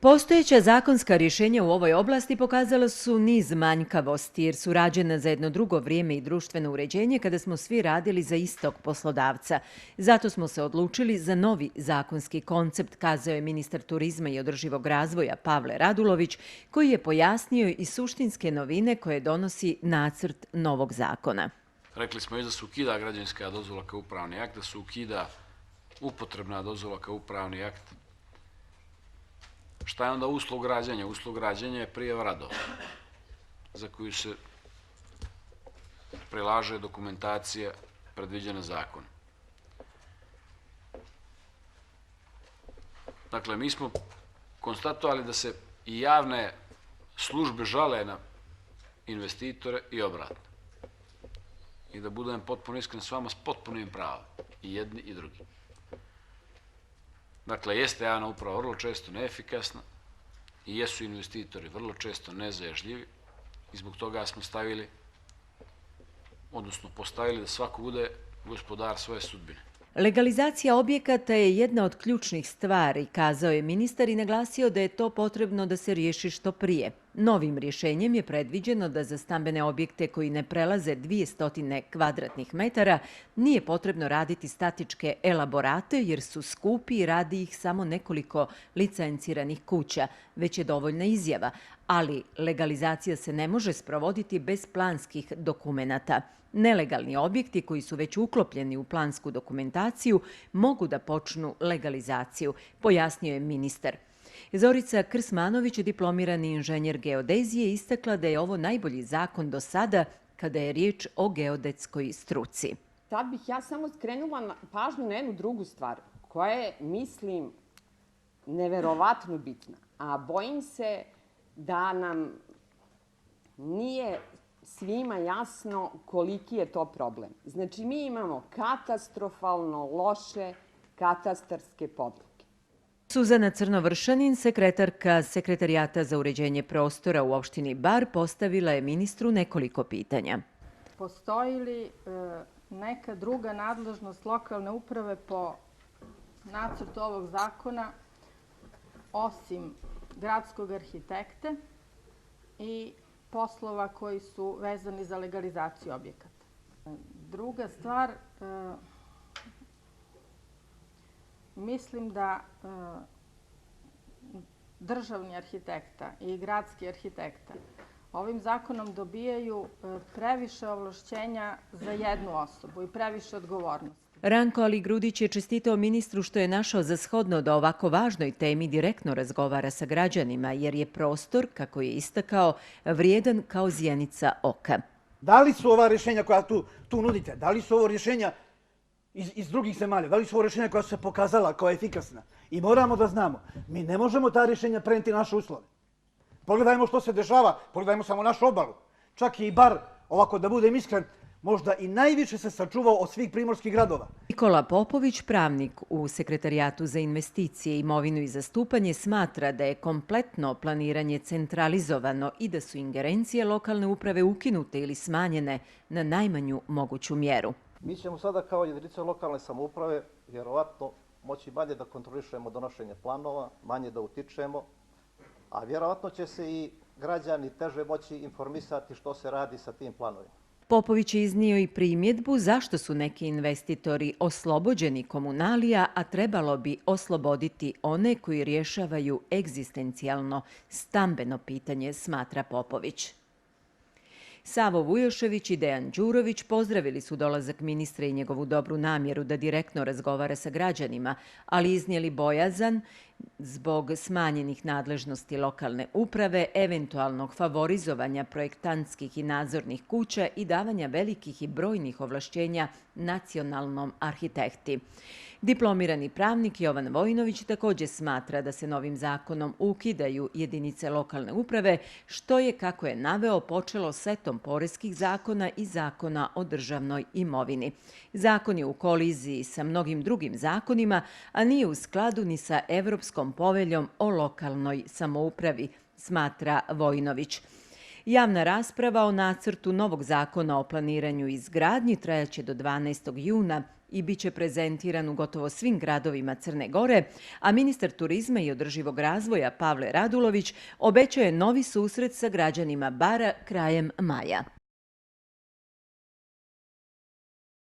Postojeća zakonska rješenja u ovoj oblasti pokazala su niz manjkavosti jer su rađena za jedno drugo vrijeme i društveno uređenje kada smo svi radili za istog poslodavca. Zato smo se odlučili za novi zakonski koncept, kazao je ministar turizma i održivog razvoja Pavle Radulović, koji je pojasnio i suštinske novine koje donosi nacrt novog zakona. Rekli smo i da se ukida građevinska dozvola kao upravni akt, da se ukida upotrebna dozvola kao upravni akt. Šta je onda uslov građenja? Uslov građenja je prijava radova za koju se prilaže dokumentacija predviđena zakonom. Dakle, mi smo konstatovali da se i javne službe žale na investitore i obratno. I da budem potpuno iskren s vama, s potpunim pravom. I jedni i drugi. Dakle, jeste javna uprava vrlo često neefikasna i jesu investitori vrlo često nezajažljivi i zbog toga smo stavili, odnosno postavili da svako bude gospodar svoje sudbine. Legalizacija objekata je jedna od ključnih stvari, kazao je ministar i naglasio da je to potrebno da se riješi što prije. Novim rješenjem je predviđeno da za stambene objekte koji ne prelaze 200 kvadratnih metara nije potrebno raditi statičke elaborate jer su skupi i radi ih samo nekoliko licenciranih kuća, već je dovoljna izjava, ali legalizacija se ne može sprovoditi bez planskih dokumenata. Nelegalni objekti koji su već uklopljeni u plansku dokumentaciju mogu da počnu legalizaciju, pojasnio je ministar. Zorica Krsmanović, diplomirani inženjer geodezije, istakla da je ovo najbolji zakon do sada kada je riječ o geodetskoj struci. Sad bih ja samo skrenula pažnju na jednu drugu stvar, koja je, mislim, neverovatno bitna. A bojim se da nam nije svima jasno koliki je to problem. Znači, mi imamo katastrofalno loše katastarske podloge. Suzana Crnovršanin, sekretarka Sekretarijata za uređenje prostora u opštini Bar, postavila je ministru nekoliko pitanja. Postoji li neka druga nadležnost lokalne uprave po nacrtu ovog zakona osim gradskog arhitekte i poslova koji su vezani za legalizaciju objekata? Druga stvar, mislim da državni arhitekta i gradski arhitekta ovim zakonom dobijaju previše ovlašćenja za jednu osobu i previše odgovornosti. Ranko Aligrudić je čestitao ministru što je našao za shodno da o ovako važnoj temi direktno razgovara sa građanima, jer je prostor, kako je istakao, vrijedan kao zjenica oka. Da li su ova rješenja koja tu nudite, da li su ovo rješenja iz drugih zemalja, da li su ovo rješenja koja su se pokazala kao efikasna? I moramo da znamo, mi ne možemo ta rješenja prenijeti naše uslove. Pogledajmo što se dešava, pogledajmo samo našu obalu. Čak i Bar, ovako da budem iskren, možda i najviše se sačuvao od svih primorskih gradova. Nikola Popović, pravnik u Sekretarijatu za investicije, imovinu i zastupanje, smatra da je kompletno planiranje centralizovano i da su ingerencije lokalne uprave ukinute ili smanjene na najmanju moguću mjeru. Mi ćemo sada kao jedinice lokalne samouprave vjerovatno moći manje da kontrolišemo donošenje planova, manje da utičemo, a vjerovatno će se i građani teže moći informisati što se radi sa tim planovima. Popović je iznio i primjedbu zašto su neki investitori oslobođeni komunalija, a trebalo bi osloboditi one koji rješavaju egzistencijalno stambeno pitanje, smatra Popović. Savo Vujošević i Dejan Đurović pozdravili su dolazak ministra i njegovu dobru namjeru da direktno razgovara sa građanima, ali iznijeli bojazan zbog smanjenih nadležnosti lokalne uprave, eventualnog favorizovanja projektantskih i nadzornih kuća i davanja velikih i brojnih ovlašćenja nacionalnom arhitekti. Diplomirani pravnik Jovan Vojinović također smatra da se novim zakonom ukidaju jedinice lokalne uprave, što je, kako je naveo, počelo setom poreskih zakona i zakona o državnoj imovini. Zakon je u koliziji sa mnogim drugim zakonima, a nije u skladu ni sa Evropskom poveljom o lokalnoj samoupravi, smatra Vojinović. Javna rasprava o nacrtu novog zakona o planiranju i izgradnji trajaće do 12. juna i bit će prezentiran u gotovo svim gradovima Crne Gore, a ministar turizma i održivog razvoja Pavle Radulović obećao je novi susret sa građanima Bara krajem maja.